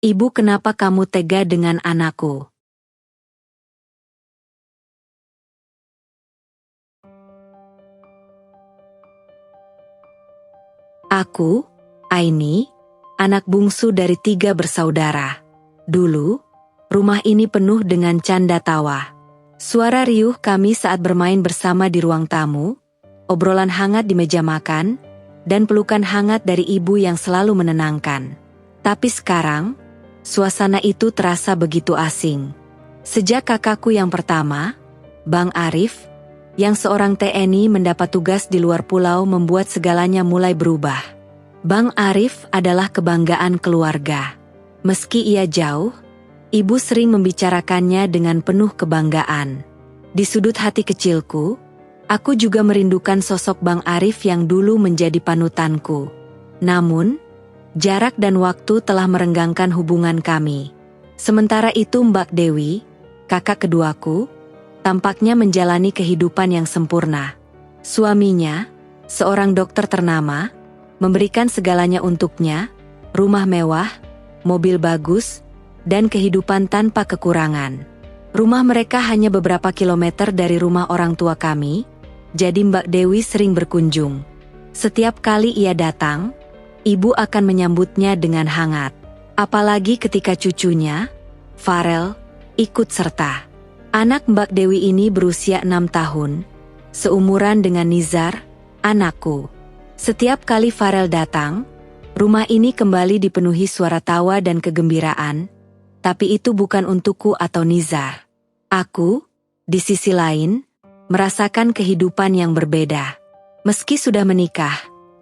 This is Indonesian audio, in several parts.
Ibu, kenapa kamu tega dengan anakku? Aku, Aini, anak bungsu dari 3 bersaudara. Dulu, rumah ini penuh dengan canda tawa. Suara riuh kami saat bermain bersama di ruang tamu, obrolan hangat di meja makan, dan pelukan hangat dari ibu yang selalu menenangkan. Tapi sekarang, suasana itu terasa begitu asing. Sejak kakakku yang pertama, Bang Arif, yang seorang TNI mendapat tugas di luar pulau, membuat segalanya mulai berubah. Bang Arif adalah kebanggaan keluarga. Meski ia jauh, ibu sering membicarakannya dengan penuh kebanggaan. Di sudut hati kecilku, aku juga merindukan sosok Bang Arif yang dulu menjadi panutanku. Namun, jarak dan waktu telah merenggangkan hubungan kami. Sementara itu Mbak Dewi, kakak keduaku, tampaknya menjalani kehidupan yang sempurna. Suaminya, seorang dokter ternama, memberikan segalanya untuknya, rumah mewah, mobil bagus, dan kehidupan tanpa kekurangan. Rumah mereka hanya beberapa kilometer dari rumah orang tua kami, jadi Mbak Dewi sering berkunjung. Setiap kali ia datang, ibu akan menyambutnya dengan hangat. Apalagi ketika cucunya, Farel, ikut serta. Anak Mbak Dewi ini berusia 6 tahun, seumuran dengan Nizar, anakku. Setiap kali Farel datang, rumah ini kembali dipenuhi suara tawa dan kegembiraan, tapi itu bukan untukku atau Nizar. Aku, di sisi lain, merasakan kehidupan yang berbeda. Meski sudah menikah,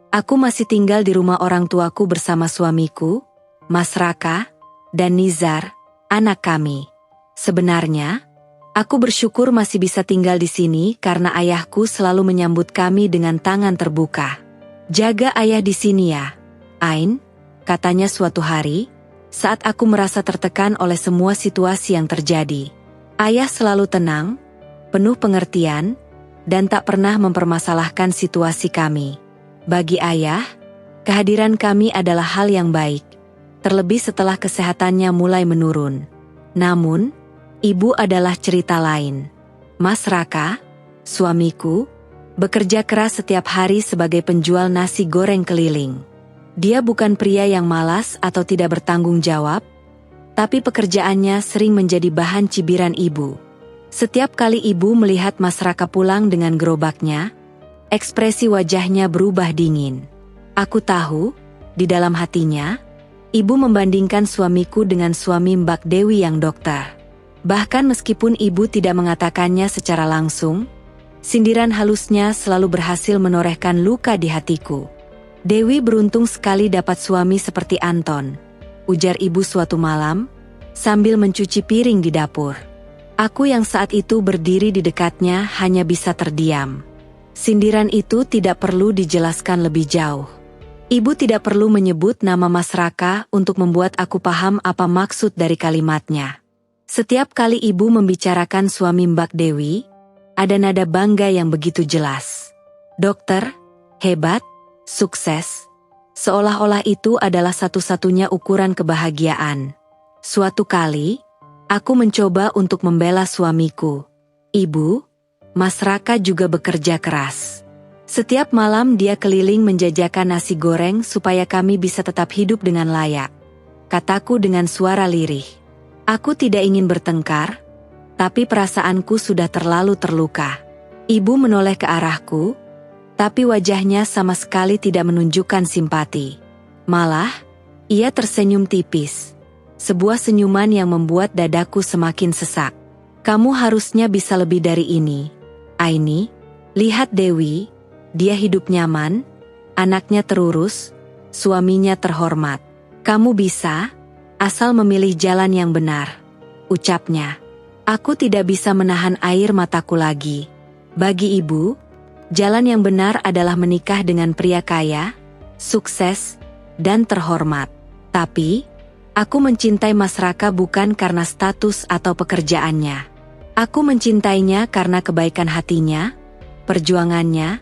aku masih tinggal di rumah orang tuaku bersama suamiku, Mas Raka, dan Nizar, anak kami. Sebenarnya, aku bersyukur masih bisa tinggal di sini karena ayahku selalu menyambut kami dengan tangan terbuka. "Jaga ayah di sini ya, Ain," katanya suatu hari, saat aku merasa tertekan oleh semua situasi yang terjadi. Ayah selalu tenang, penuh pengertian, dan tak pernah mempermasalahkan situasi kami. Bagi ayah, kehadiran kami adalah hal yang baik, terlebih setelah kesehatannya mulai menurun. Namun, ibu adalah cerita lain. Mas Raka, suamiku, bekerja keras setiap hari sebagai penjual nasi goreng keliling. Dia bukan pria yang malas atau tidak bertanggung jawab, tapi pekerjaannya sering menjadi bahan cibiran ibu. Setiap kali ibu melihat Mas Raka pulang dengan gerobaknya, ekspresi wajahnya berubah dingin. Aku tahu, di dalam hatinya, ibu membandingkan suamiku dengan suami Mbak Dewi yang dokter. Bahkan meskipun ibu tidak mengatakannya secara langsung, sindiran halusnya selalu berhasil menorehkan luka di hatiku. "Dewi beruntung sekali dapat suami seperti Anton," ujar ibu suatu malam, sambil mencuci piring di dapur. Aku yang saat itu berdiri di dekatnya hanya bisa terdiam. Sindiran itu tidak perlu dijelaskan lebih jauh. Ibu tidak perlu menyebut nama Mas Raka untuk membuat aku paham apa maksud dari kalimatnya. Setiap kali ibu membicarakan suami Mbak Dewi, ada nada bangga yang begitu jelas. Dokter, hebat, sukses, seolah-olah itu adalah satu-satunya ukuran kebahagiaan. Suatu kali, aku mencoba untuk membela suamiku. "Ibu, Mas Raka juga bekerja keras. Setiap malam dia keliling menjajakan nasi goreng supaya kami bisa tetap hidup dengan layak," kataku dengan suara lirih. Aku tidak ingin bertengkar, tapi perasaanku sudah terlalu terluka. Ibu menoleh ke arahku, tapi wajahnya sama sekali tidak menunjukkan simpati. Malah, ia tersenyum tipis. Sebuah senyuman yang membuat dadaku semakin sesak. "Kamu harusnya bisa lebih dari ini, Aini. Lihat Dewi, dia hidup nyaman, anaknya terurus, suaminya terhormat. Kamu bisa, asal memilih jalan yang benar," ucapnya. Aku tidak bisa menahan air mataku lagi. Bagi ibu, jalan yang benar adalah menikah dengan pria kaya, sukses, dan terhormat. Tapi, aku mencintai Mas Raka bukan karena status atau pekerjaannya. Aku mencintainya karena kebaikan hatinya, perjuangannya,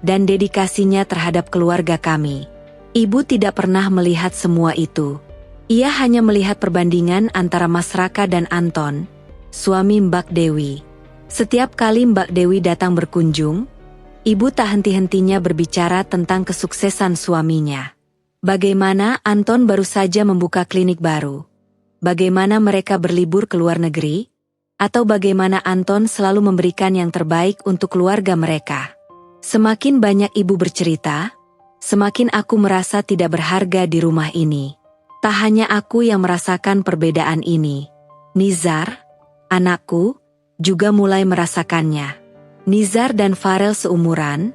dan dedikasinya terhadap keluarga kami. Ibu tidak pernah melihat semua itu. Ia hanya melihat perbandingan antara Mas Raka dan Anton, suami Mbak Dewi. Setiap kali Mbak Dewi datang berkunjung, ibu tak henti-hentinya berbicara tentang kesuksesan suaminya. Bagaimana Anton baru saja membuka klinik baru, bagaimana mereka berlibur ke luar negeri, atau bagaimana Anton selalu memberikan yang terbaik untuk keluarga mereka. Semakin banyak ibu bercerita, semakin aku merasa tidak berharga di rumah ini. Tak hanya aku yang merasakan perbedaan ini. Nizar, anakku, juga mulai merasakannya. Nizar dan Farel seumuran,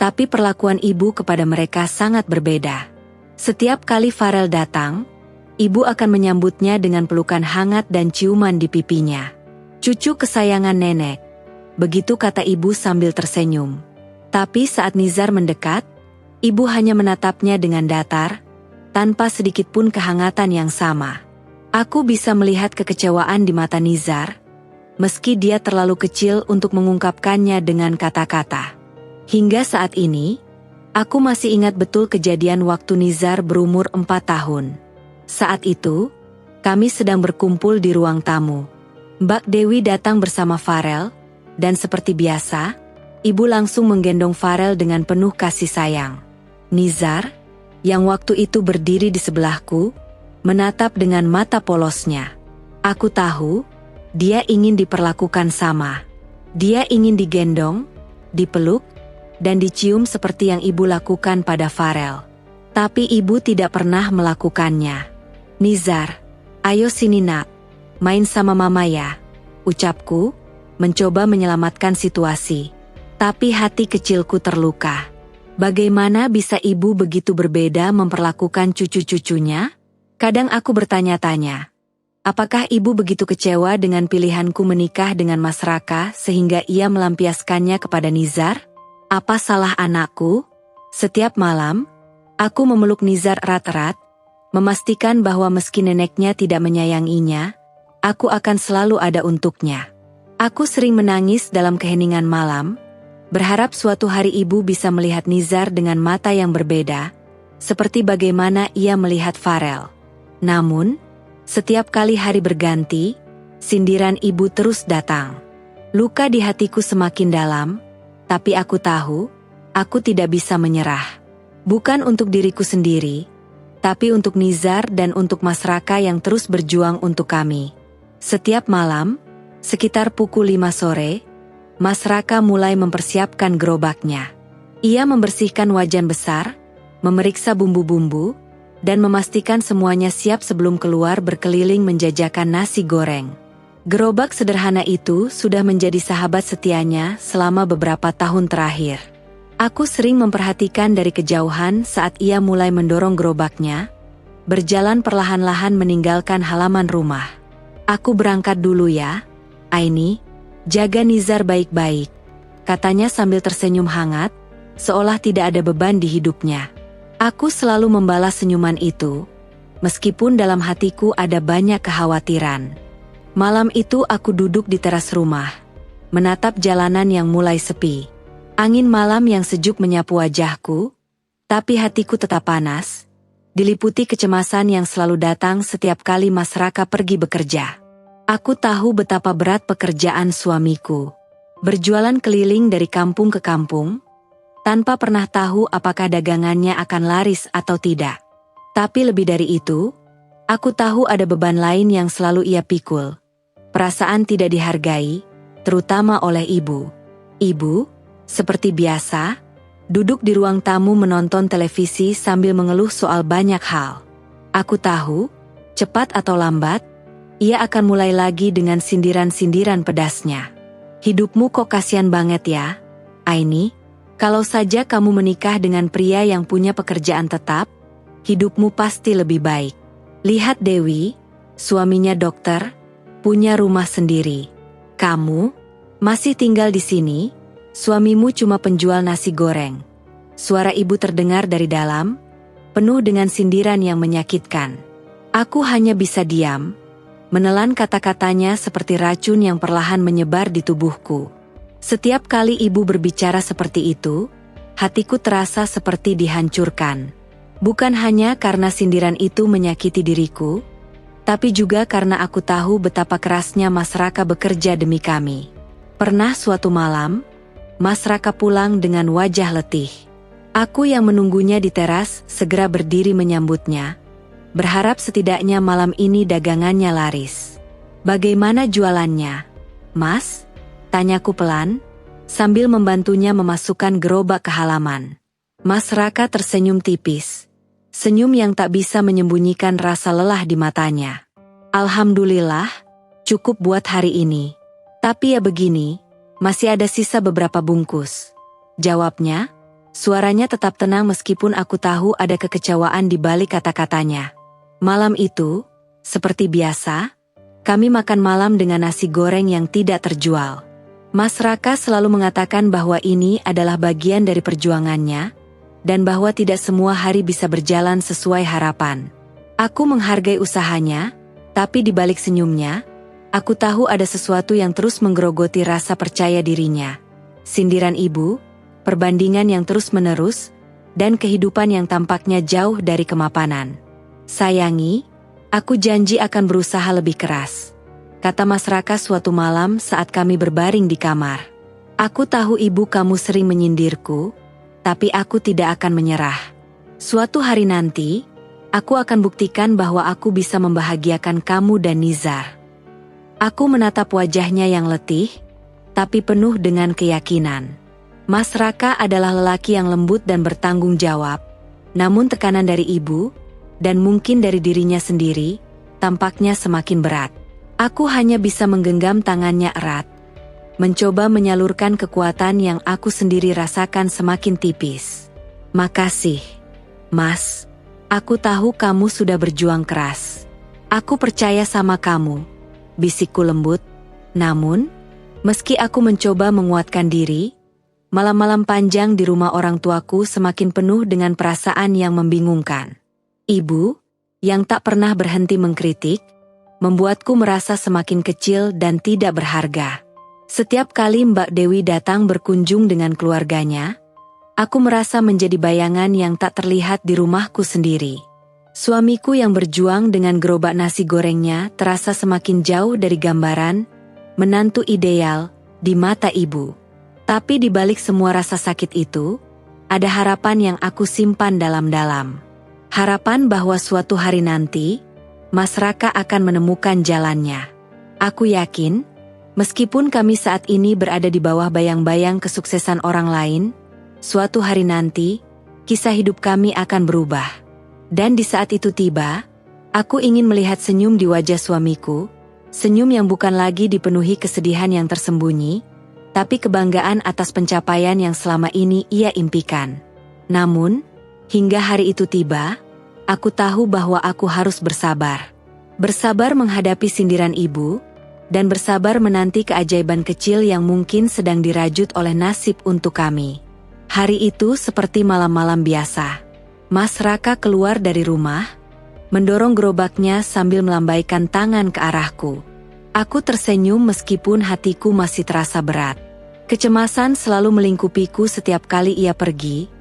tapi perlakuan ibu kepada mereka sangat berbeda. Setiap kali Farel datang, ibu akan menyambutnya dengan pelukan hangat dan ciuman di pipinya. Cucu kesayangan nenek, begitu kata ibu sambil tersenyum. Tapi saat Nizar mendekat, ibu hanya menatapnya dengan datar, tanpa sedikit pun kehangatan yang sama. Aku bisa melihat kekecewaan di mata Nizar, meski dia terlalu kecil untuk mengungkapkannya dengan kata-kata. Hingga saat ini, aku masih ingat betul kejadian waktu Nizar berumur 4 tahun. Saat itu, kami sedang berkumpul di ruang tamu. Mbak Dewi datang bersama Farel, dan seperti biasa, ibu langsung menggendong Farel dengan penuh kasih sayang. Nizar, yang waktu itu berdiri di sebelahku, menatap dengan mata polosnya. Aku tahu, dia ingin diperlakukan sama. Dia ingin digendong, dipeluk, dan dicium seperti yang ibu lakukan pada Farel. Tapi ibu tidak pernah melakukannya. Nizar, ayo sini nak, main sama mama ya, ucapku, mencoba menyelamatkan situasi. Tapi hati kecilku terluka. Bagaimana bisa ibu begitu berbeda memperlakukan cucu-cucunya? Kadang aku bertanya-tanya, apakah ibu begitu kecewa dengan pilihanku menikah dengan Mas Raka sehingga ia melampiaskannya kepada Nizar? Apa salah anakku? Setiap malam, aku memeluk Nizar erat-erat, memastikan bahwa meski neneknya tidak menyayanginya, aku akan selalu ada untuknya. Aku sering menangis dalam keheningan malam, berharap suatu hari ibu bisa melihat Nizar dengan mata yang berbeda, seperti bagaimana ia melihat Farel. Namun, setiap kali hari berganti, sindiran ibu terus datang. Luka di hatiku semakin dalam, tapi aku tahu, aku tidak bisa menyerah. Bukan untuk diriku sendiri, tapi untuk Nizar dan untuk Mas Raka yang terus berjuang untuk kami. Setiap malam, sekitar pukul 5 sore, Mas Raka mulai mempersiapkan gerobaknya. Ia membersihkan wajan besar, memeriksa bumbu-bumbu, dan memastikan semuanya siap sebelum keluar berkeliling menjajakan nasi goreng. Gerobak sederhana itu sudah menjadi sahabat setianya selama beberapa tahun terakhir. Aku sering memperhatikan dari kejauhan saat ia mulai mendorong gerobaknya, berjalan perlahan-lahan meninggalkan halaman rumah. Aku berangkat dulu ya, Aini. Jaga Nizar baik-baik, katanya sambil tersenyum hangat, seolah tidak ada beban di hidupnya. Aku selalu membalas senyuman itu, meskipun dalam hatiku ada banyak kekhawatiran. Malam itu aku duduk di teras rumah, menatap jalanan yang mulai sepi. Angin malam yang sejuk menyapu wajahku, tapi hatiku tetap panas, diliputi kecemasan yang selalu datang setiap kali Mas Raka pergi bekerja. Aku tahu betapa berat pekerjaan suamiku. Berjualan keliling dari kampung ke kampung, tanpa pernah tahu apakah dagangannya akan laris atau tidak. Tapi lebih dari itu, aku tahu ada beban lain yang selalu ia pikul. Perasaan tidak dihargai, terutama oleh ibu. Ibu, seperti biasa, duduk di ruang tamu menonton televisi sambil mengeluh soal banyak hal. Aku tahu, cepat atau lambat, ia akan mulai lagi dengan sindiran-sindiran pedasnya. Hidupmu kok kasihan banget ya, Aini. Kalau saja kamu menikah dengan pria yang punya pekerjaan tetap, hidupmu pasti lebih baik. Lihat Dewi, suaminya dokter, punya rumah sendiri. Kamu, masih tinggal di sini, suamimu cuma penjual nasi goreng. Suara ibu terdengar dari dalam, penuh dengan sindiran yang menyakitkan. Aku hanya bisa diam, menelan kata-katanya seperti racun yang perlahan menyebar di tubuhku. Setiap kali ibu berbicara seperti itu, hatiku terasa seperti dihancurkan. Bukan hanya karena sindiran itu menyakiti diriku, tapi juga karena aku tahu betapa kerasnya Mas Raka bekerja demi kami. Pernah suatu malam, Mas Raka pulang dengan wajah letih. Aku yang menunggunya di teras segera berdiri menyambutnya, berharap setidaknya malam ini dagangannya laris. "Bagaimana jualannya, Mas?" tanyaku pelan, sambil membantunya memasukkan gerobak ke halaman. Mas Raka tersenyum tipis, senyum yang tak bisa menyembunyikan rasa lelah di matanya. "Alhamdulillah, cukup buat hari ini. Tapi ya begini, masih ada sisa beberapa bungkus," jawabnya. Suaranya tetap tenang meskipun aku tahu ada kekecewaan di balik kata-katanya. Malam itu, seperti biasa, kami makan malam dengan nasi goreng yang tidak terjual. Mas Raka selalu mengatakan bahwa ini adalah bagian dari perjuangannya, dan bahwa tidak semua hari bisa berjalan sesuai harapan. Aku menghargai usahanya, tapi di balik senyumnya, aku tahu ada sesuatu yang terus menggerogoti rasa percaya dirinya. Sindiran ibu, perbandingan yang terus-menerus, dan kehidupan yang tampaknya jauh dari kemapanan. "Sayangi, aku janji akan berusaha lebih keras," kata Mas Raka suatu malam saat kami berbaring di kamar. "Aku tahu ibu kamu sering menyindirku, tapi aku tidak akan menyerah. Suatu hari nanti, aku akan buktikan bahwa aku bisa membahagiakan kamu dan Nizar." Aku menatap wajahnya yang letih, tapi penuh dengan keyakinan. Mas Raka adalah lelaki yang lembut dan bertanggung jawab, namun tekanan dari ibu, dan mungkin dari dirinya sendiri, tampaknya semakin berat. Aku hanya bisa menggenggam tangannya erat, mencoba menyalurkan kekuatan yang aku sendiri rasakan semakin tipis. "Makasih, Mas. Aku tahu kamu sudah berjuang keras. Aku percaya sama kamu," bisikku lembut. Namun, meski aku mencoba menguatkan diri, malam-malam panjang di rumah orang tuaku semakin penuh dengan perasaan yang membingungkan. Ibu, yang tak pernah berhenti mengkritik, membuatku merasa semakin kecil dan tidak berharga. Setiap kali Mbak Dewi datang berkunjung dengan keluarganya, aku merasa menjadi bayangan yang tak terlihat di rumahku sendiri. Suamiku yang berjuang dengan gerobak nasi gorengnya terasa semakin jauh dari gambaran menantu ideal di mata ibu. Tapi di balik semua rasa sakit itu, ada harapan yang aku simpan dalam-dalam. Harapan bahwa suatu hari nanti, Mas Raka akan menemukan jalannya. Aku yakin, meskipun kami saat ini berada di bawah bayang-bayang kesuksesan orang lain, suatu hari nanti, kisah hidup kami akan berubah. Dan di saat itu tiba, aku ingin melihat senyum di wajah suamiku, senyum yang bukan lagi dipenuhi kesedihan yang tersembunyi, tapi kebanggaan atas pencapaian yang selama ini ia impikan. Namun, hingga hari itu tiba, aku tahu bahwa aku harus bersabar. Bersabar menghadapi sindiran ibu, dan bersabar menanti keajaiban kecil yang mungkin sedang dirajut oleh nasib untuk kami. Hari itu seperti malam-malam biasa. Mas Raka keluar dari rumah, mendorong gerobaknya sambil melambaikan tangan ke arahku. Aku tersenyum meskipun hatiku masih terasa berat. Kecemasan selalu melingkupiku setiap kali ia pergi,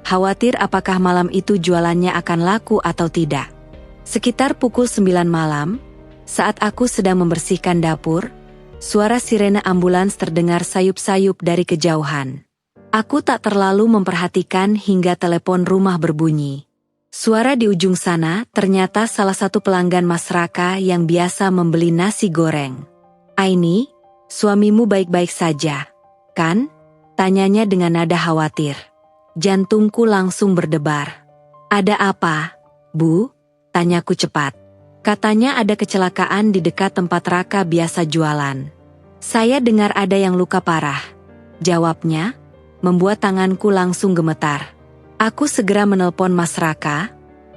khawatir apakah malam itu jualannya akan laku atau tidak. Sekitar pukul 9 malam, saat aku sedang membersihkan dapur, suara sirene ambulans terdengar sayup-sayup dari kejauhan. Aku tak terlalu memperhatikan hingga telepon rumah berbunyi. Suara di ujung sana ternyata salah satu pelanggan Mas Raka yang biasa membeli nasi goreng. "Aini, suamimu baik-baik saja, kan?" tanyanya dengan nada khawatir. Jantungku langsung berdebar. "Ada apa, Bu?" tanyaku cepat. Katanya ada kecelakaan di dekat tempat Raka biasa jualan. "Saya dengar ada yang luka parah," jawabnya, membuat tanganku langsung gemetar. Aku segera menelpon Mas Raka,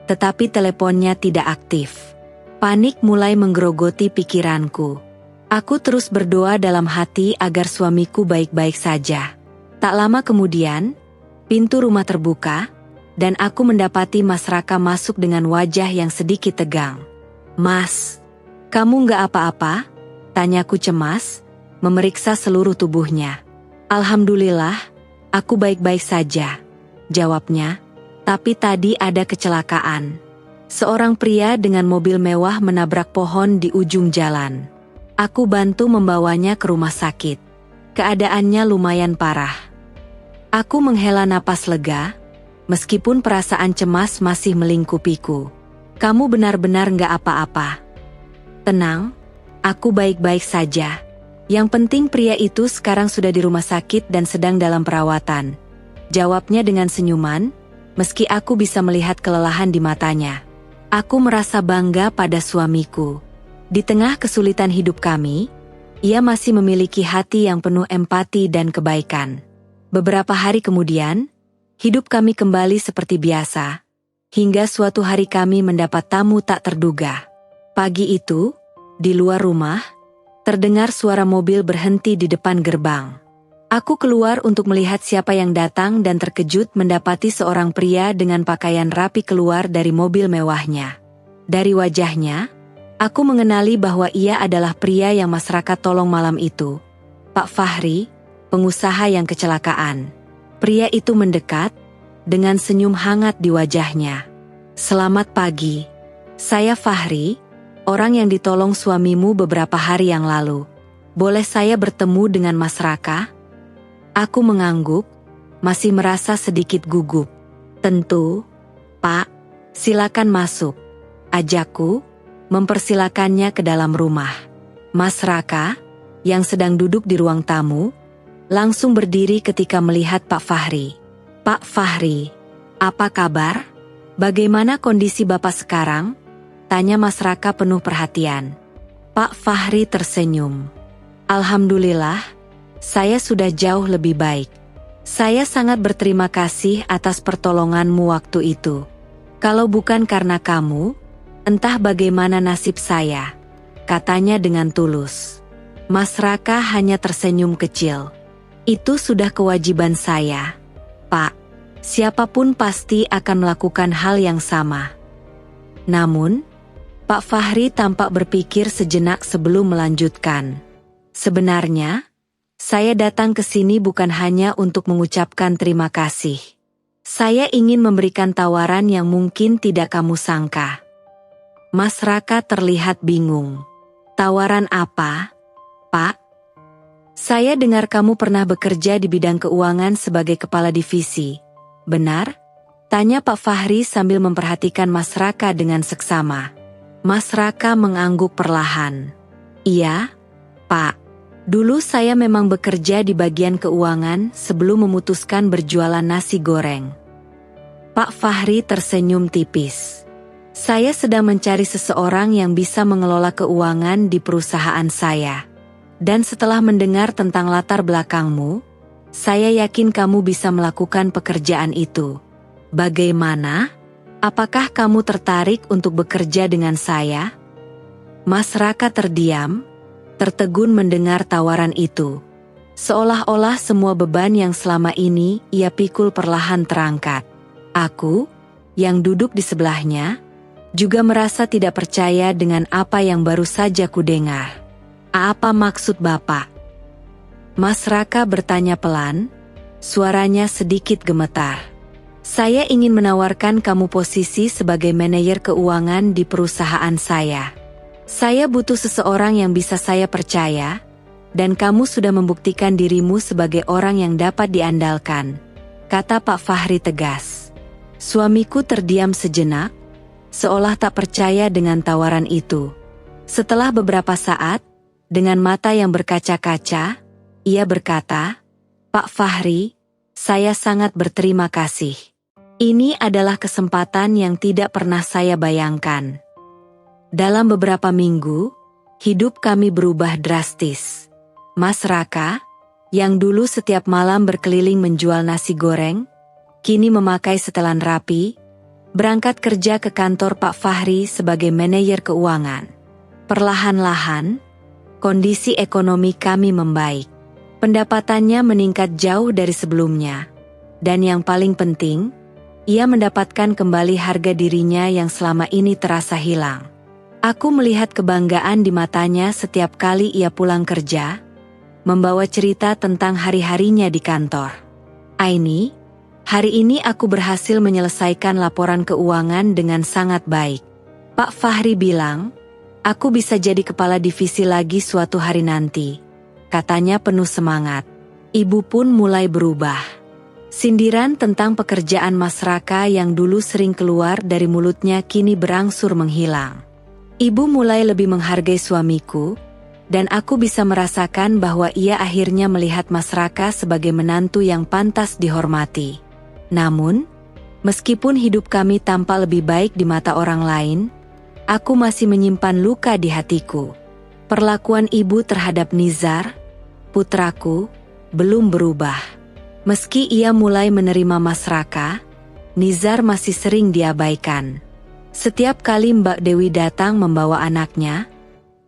tetapi teleponnya tidak aktif. Panik mulai menggerogoti pikiranku. Aku terus berdoa dalam hati agar suamiku baik-baik saja. Tak lama kemudian, pintu rumah terbuka, dan aku mendapati Mas Raka masuk dengan wajah yang sedikit tegang. "Mas, kamu nggak apa-apa?" tanyaku cemas, memeriksa seluruh tubuhnya. "Alhamdulillah, aku baik-baik saja," jawabnya, Tapi tadi ada kecelakaan. Seorang pria dengan mobil mewah menabrak pohon di ujung jalan. Aku bantu membawanya ke rumah sakit. Keadaannya lumayan parah. Aku menghela napas lega, meskipun perasaan cemas masih melingkupiku. Kamu benar-benar nggak apa-apa. Tenang, aku baik-baik saja. Yang penting pria itu sekarang sudah di rumah sakit dan sedang dalam perawatan. Jawabnya dengan senyuman, meski aku bisa melihat kelelahan di matanya. Aku merasa bangga pada suamiku. Di tengah kesulitan hidup kami, ia masih memiliki hati yang penuh empati dan kebaikan. Beberapa hari kemudian, hidup kami kembali seperti biasa, hingga suatu hari kami mendapat tamu tak terduga. Pagi itu, di luar rumah, terdengar suara mobil berhenti di depan gerbang. Aku keluar untuk melihat siapa yang datang dan terkejut mendapati seorang pria dengan pakaian rapi keluar dari mobil mewahnya. Dari wajahnya, aku mengenali bahwa ia adalah pria yang masyarakat tolong malam itu. Pak Fahri, pengusaha yang kecelakaan. Pria itu mendekat, dengan senyum hangat di wajahnya. Selamat pagi. Saya Fahri, orang yang ditolong suamimu beberapa hari yang lalu. Boleh saya bertemu dengan Mas Raka? Aku mengangguk, masih merasa sedikit gugup. Tentu, Pak, silakan masuk. Ajakku, mempersilakannya ke dalam rumah. Mas Raka, yang sedang duduk di ruang tamu, langsung berdiri ketika melihat Pak Fahri. Pak Fahri, apa kabar? Bagaimana kondisi Bapak sekarang? Tanya Mas Raka penuh perhatian. Pak Fahri tersenyum. Alhamdulillah, saya sudah jauh lebih baik. Saya sangat berterima kasih atas pertolonganmu waktu itu. Kalau bukan karena kamu, entah bagaimana nasib saya, katanya dengan tulus. Mas Raka hanya tersenyum kecil. Itu sudah kewajiban saya, Pak. Siapapun pasti akan melakukan hal yang sama. Namun, Pak Fahri tampak berpikir sejenak sebelum melanjutkan. Sebenarnya, saya datang ke sini bukan hanya untuk mengucapkan terima kasih. Saya ingin memberikan tawaran yang mungkin tidak kamu sangka. Mas Raka terlihat bingung. Tawaran apa, Pak? Saya dengar kamu pernah bekerja di bidang keuangan sebagai kepala divisi. Benar? Tanya Pak Fahri sambil memperhatikan Mas Raka dengan seksama. Mas Raka mengangguk perlahan. Iya, Pak. Dulu saya memang bekerja di bagian keuangan sebelum memutuskan berjualan nasi goreng. Pak Fahri tersenyum tipis. Saya sedang mencari seseorang yang bisa mengelola keuangan di perusahaan saya. Dan setelah mendengar tentang latar belakangmu, saya yakin kamu bisa melakukan pekerjaan itu. Bagaimana? Apakah kamu tertarik untuk bekerja dengan saya? Mas Raka terdiam, tertegun mendengar tawaran itu. Seolah-olah semua beban yang selama ini ia pikul perlahan terangkat. Aku, yang duduk di sebelahnya, juga merasa tidak percaya dengan apa yang baru saja kudengar. Apa maksud Bapak? Mas Raka bertanya pelan, suaranya sedikit gemetar. Saya ingin menawarkan kamu posisi sebagai manajer keuangan di perusahaan saya. Saya butuh seseorang yang bisa saya percaya, dan kamu sudah membuktikan dirimu sebagai orang yang dapat diandalkan, kata Pak Fahri tegas. Suamiku terdiam sejenak, seolah tak percaya dengan tawaran itu. Setelah beberapa saat, dengan mata yang berkaca-kaca, ia berkata, Pak Fahri, saya sangat berterima kasih. Ini adalah kesempatan yang tidak pernah saya bayangkan. Dalam beberapa minggu, hidup kami berubah drastis. Mas Raka, yang dulu setiap malam berkeliling menjual nasi goreng, kini memakai setelan rapi, berangkat kerja ke kantor Pak Fahri sebagai manajer keuangan. Perlahan-lahan, kondisi ekonomi kami membaik. Pendapatannya meningkat jauh dari sebelumnya. Dan yang paling penting, ia mendapatkan kembali harga dirinya yang selama ini terasa hilang. Aku melihat kebanggaan di matanya setiap kali ia pulang kerja, membawa cerita tentang hari-harinya di kantor. Aini, Hari ini aku berhasil menyelesaikan laporan keuangan dengan sangat baik. Pak Fahri bilang, aku bisa jadi kepala divisi lagi suatu hari nanti. Katanya penuh semangat. Ibu pun mulai berubah. Sindiran tentang pekerjaan Mas Raka yang dulu sering keluar dari mulutnya kini berangsur menghilang. Ibu mulai lebih menghargai suamiku, dan aku bisa merasakan bahwa ia akhirnya melihat Mas Raka sebagai menantu yang pantas dihormati. Namun, meskipun hidup kami tampak lebih baik di mata orang lain, aku masih menyimpan luka di hatiku. Perlakuan ibu terhadap Nizar, putraku, belum berubah. Meski ia mulai menerima Mas Raka, Nizar masih sering diabaikan. Setiap kali Mbak Dewi datang membawa anaknya,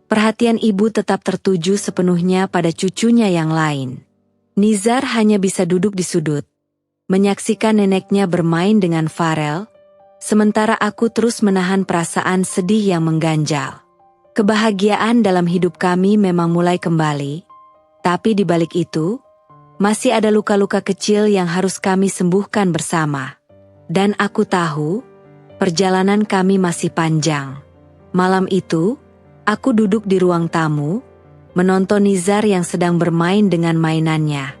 perhatian ibu tetap tertuju sepenuhnya pada cucunya yang lain. Nizar hanya bisa duduk di sudut, menyaksikan neneknya bermain dengan Farel, sementara aku terus menahan perasaan sedih yang mengganjal. Kebahagiaan dalam hidup kami memang mulai kembali, tapi di balik itu, masih ada luka-luka kecil yang harus kami sembuhkan bersama. Dan aku tahu, perjalanan kami masih panjang. Malam itu, aku duduk di ruang tamu, menonton Nizar yang sedang bermain dengan mainannya.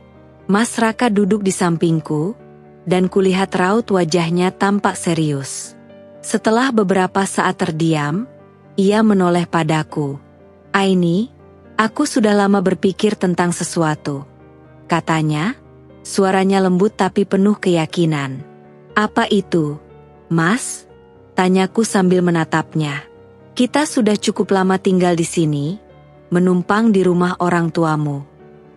Mas Raka duduk di sampingku, dan kulihat raut wajahnya tampak serius. Setelah beberapa saat terdiam, ia menoleh padaku. "Aini, aku sudah lama berpikir tentang sesuatu," katanya, suaranya lembut tapi penuh keyakinan. "Apa itu, Mas?" tanyaku sambil menatapnya. "Kita sudah cukup lama tinggal di sini, menumpang di rumah orang tuamu.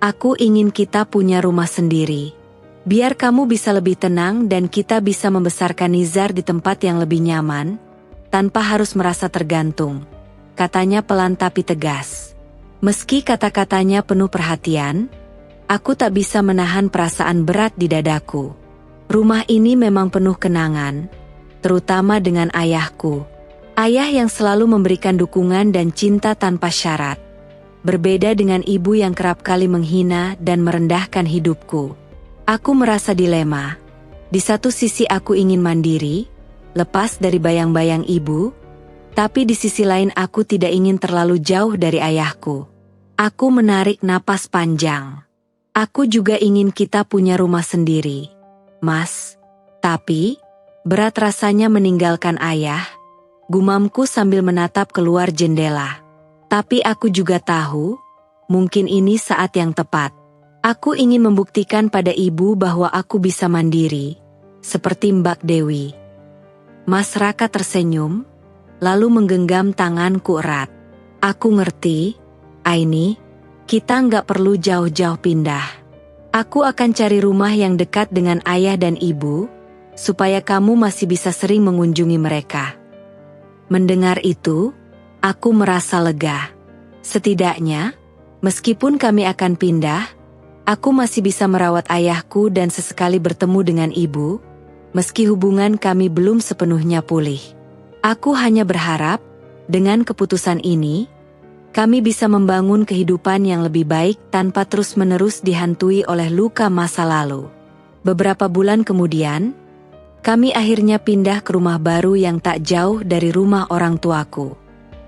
Aku ingin kita punya rumah sendiri. Biar kamu bisa lebih tenang dan kita bisa membesarkan Nizar di tempat yang lebih nyaman, tanpa harus merasa tergantung," katanya pelan tapi tegas. Meski kata-katanya penuh perhatian, aku tak bisa menahan perasaan berat di dadaku. Rumah ini memang penuh kenangan, terutama dengan ayahku. Ayah yang selalu memberikan dukungan dan cinta tanpa syarat. Berbeda dengan ibu yang kerap kali menghina dan merendahkan hidupku. Aku merasa dilema. Di satu sisi aku ingin mandiri, lepas dari bayang-bayang ibu, tapi di sisi lain aku tidak ingin terlalu jauh dari ayahku. Aku menarik napas panjang. Aku juga ingin kita punya rumah sendiri, Mas. Tapi, berat rasanya meninggalkan ayah, gumamku sambil menatap keluar jendela. Tapi aku juga tahu, mungkin ini saat yang tepat. Aku ingin membuktikan pada ibu bahwa aku bisa mandiri, seperti Mbak Dewi. Mas Raka tersenyum, lalu menggenggam tanganku erat. "Aku ngerti, Aini, kita nggak perlu jauh-jauh pindah. Aku akan cari rumah yang dekat dengan ayah dan ibu, supaya kamu masih bisa sering mengunjungi mereka." Mendengar itu, aku merasa lega. Setidaknya, meskipun kami akan pindah, aku masih bisa merawat ayahku dan sesekali bertemu dengan ibu, meski hubungan kami belum sepenuhnya pulih. Aku hanya berharap, dengan keputusan ini, kami bisa membangun kehidupan yang lebih baik tanpa terus-menerus dihantui oleh luka masa lalu. Beberapa bulan kemudian, kami akhirnya pindah ke rumah baru yang tak jauh dari rumah orang tuaku.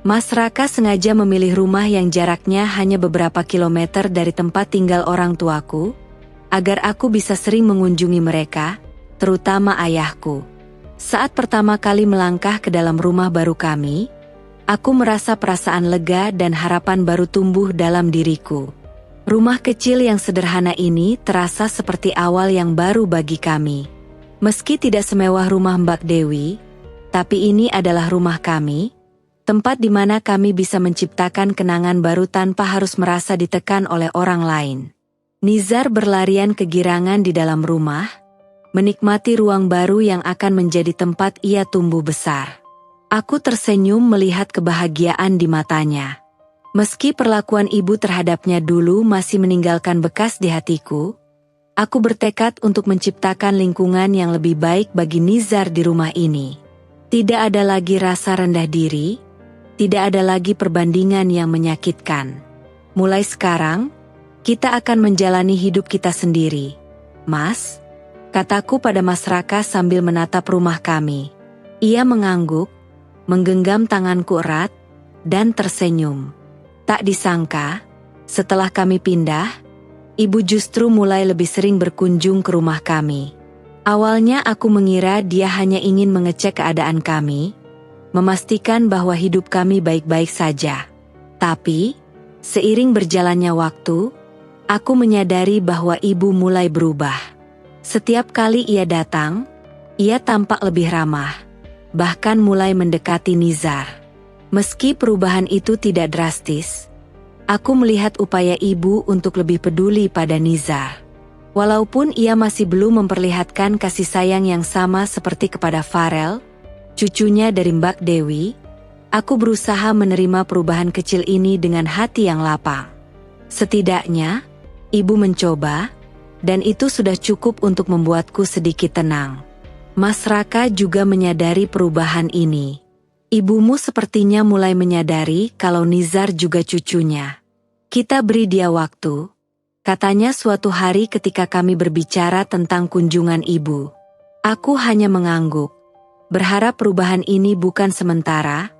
Mas Raka sengaja memilih rumah yang jaraknya hanya beberapa kilometer dari tempat tinggal orang tuaku, agar aku bisa sering mengunjungi mereka, terutama ayahku. Saat pertama kali melangkah ke dalam rumah baru kami, aku merasa perasaan lega dan harapan baru tumbuh dalam diriku. Rumah kecil yang sederhana ini terasa seperti awal yang baru bagi kami. Meski tidak semewah rumah Mbak Dewi, tapi ini adalah rumah kami, tempat di mana kami bisa menciptakan kenangan baru tanpa harus merasa ditekan oleh orang lain. Nizar berlarian kegirangan di dalam rumah, menikmati ruang baru yang akan menjadi tempat ia tumbuh besar. Aku tersenyum melihat kebahagiaan di matanya. Meski perlakuan ibu terhadapnya dulu masih meninggalkan bekas di hatiku, aku bertekad untuk menciptakan lingkungan yang lebih baik bagi Nizar di rumah ini. Tidak ada lagi rasa rendah diri, tidak ada lagi perbandingan yang menyakitkan. Mulai sekarang, kita akan menjalani hidup kita sendiri. Mas, kataku pada Mas Raka sambil menatap rumah kami. Ia mengangguk, menggenggam tanganku erat, dan tersenyum. Tak disangka, setelah kami pindah, ibu justru mulai lebih sering berkunjung ke rumah kami. Awalnya aku mengira dia hanya ingin mengecek keadaan kami, memastikan bahwa hidup kami baik-baik saja. Tapi, seiring berjalannya waktu, aku menyadari bahwa ibu mulai berubah. Setiap kali ia datang, ia tampak lebih ramah, bahkan mulai mendekati Nizar. Meski perubahan itu tidak drastis, aku melihat upaya ibu untuk lebih peduli pada Nizar. Walaupun ia masih belum memperlihatkan kasih sayang yang sama seperti kepada Farel, cucunya dari Mbak Dewi, aku berusaha menerima perubahan kecil ini dengan hati yang lapang. Setidaknya, ibu mencoba, dan itu sudah cukup untuk membuatku sedikit tenang. Mas Raka juga menyadari perubahan ini. Ibumu sepertinya mulai menyadari kalau Nizar juga cucunya. Kita beri dia waktu, katanya suatu hari ketika kami berbicara tentang kunjungan ibu. Aku hanya mengangguk, berharap perubahan ini bukan sementara,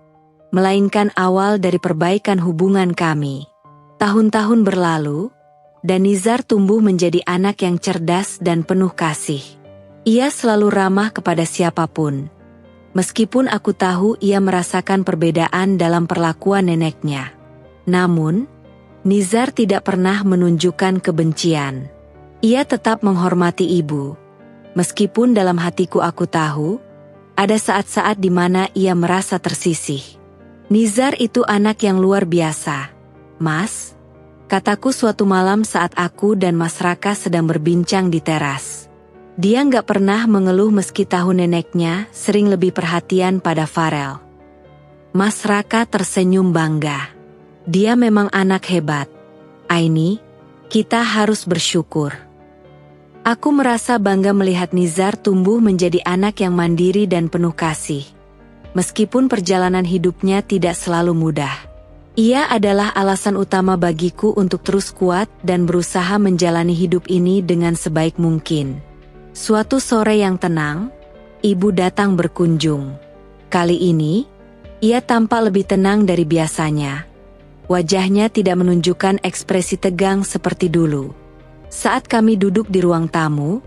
melainkan awal dari perbaikan hubungan kami. Tahun-tahun berlalu, dan Nizar tumbuh menjadi anak yang cerdas dan penuh kasih. Ia selalu ramah kepada siapapun. Meskipun aku tahu ia merasakan perbedaan dalam perlakuan neneknya. Namun, Nizar tidak pernah menunjukkan kebencian. Ia tetap menghormati ibu. Meskipun dalam hatiku aku tahu, ada saat-saat di mana ia merasa tersisih. Nizar itu anak yang luar biasa, Mas, kataku suatu malam saat aku dan Mas Raka sedang berbincang di teras. Dia nggak pernah mengeluh meski tahu neneknya sering lebih perhatian pada Farel. Mas Raka tersenyum bangga. Dia memang anak hebat. Aini, kita harus bersyukur. Aku merasa bangga melihat Nizar tumbuh menjadi anak yang mandiri dan penuh kasih. Meskipun perjalanan hidupnya tidak selalu mudah. Ia adalah alasan utama bagiku untuk terus kuat dan berusaha menjalani hidup ini dengan sebaik mungkin. Suatu sore yang tenang, ibu datang berkunjung. Kali ini, ia tampak lebih tenang dari biasanya. Wajahnya tidak menunjukkan ekspresi tegang seperti dulu. Saat kami duduk di ruang tamu,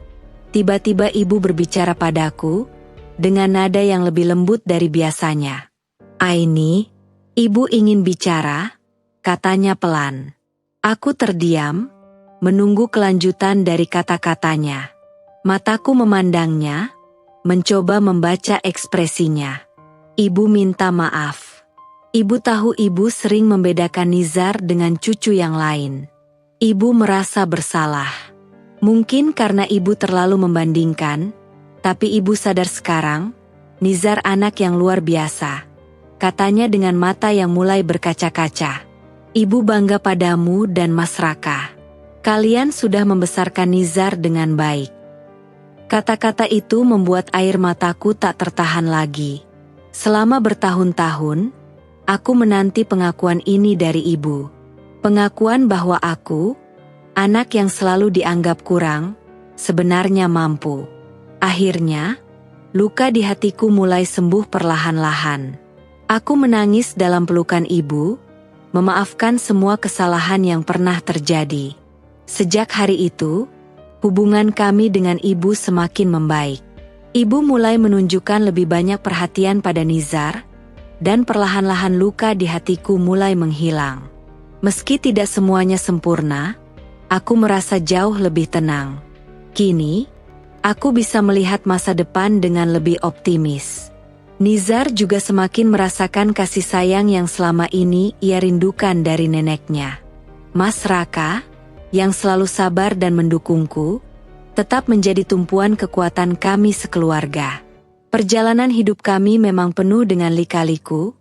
tiba-tiba ibu berbicara padaku dengan nada yang lebih lembut dari biasanya. Aini, ibu ingin bicara, katanya pelan. Aku terdiam, menunggu kelanjutan dari kata-katanya. Mataku memandangnya, mencoba membaca ekspresinya. Ibu minta maaf. Ibu tahu ibu sering membedakan Nizar dengan cucu yang lain. Ibu merasa bersalah. Mungkin karena ibu terlalu membandingkan, tapi ibu sadar sekarang, Nizar anak yang luar biasa. Katanya dengan mata yang mulai berkaca-kaca. Ibu bangga padamu dan Mas Raka. Kalian sudah membesarkan Nizar dengan baik. Kata-kata itu membuat air mataku tak tertahan lagi. Selama bertahun-tahun, aku menanti pengakuan ini dari ibu. Pengakuan bahwa aku, anak yang selalu dianggap kurang, sebenarnya mampu. Akhirnya, luka di hatiku mulai sembuh perlahan-lahan. Aku menangis dalam pelukan ibu, memaafkan semua kesalahan yang pernah terjadi. Sejak hari itu, hubungan kami dengan ibu semakin membaik. Ibu mulai menunjukkan lebih banyak perhatian pada Nizar, dan perlahan-lahan luka di hatiku mulai menghilang. Meski tidak semuanya sempurna, aku merasa jauh lebih tenang. Kini, aku bisa melihat masa depan dengan lebih optimis. Nizar juga semakin merasakan kasih sayang yang selama ini ia rindukan dari neneknya. Mas Raka, yang selalu sabar dan mendukungku, tetap menjadi tumpuan kekuatan kami sekeluarga. Perjalanan hidup kami memang penuh dengan lika-liku,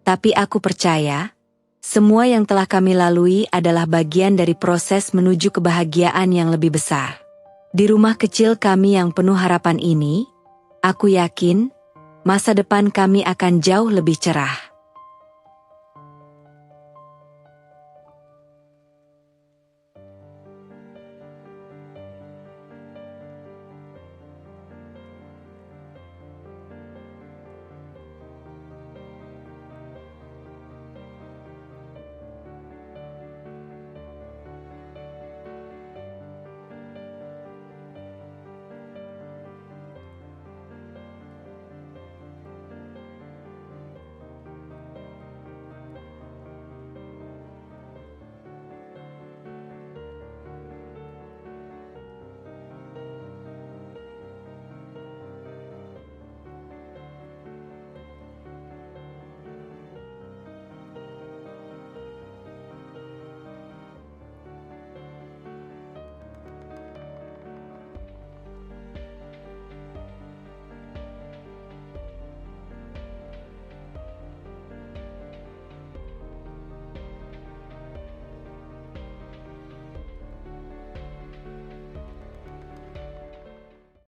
tapi aku percaya, semua yang telah kami lalui adalah bagian dari proses menuju kebahagiaan yang lebih besar. Di rumah kecil kami yang penuh harapan ini, aku yakin, masa depan kami akan jauh lebih cerah.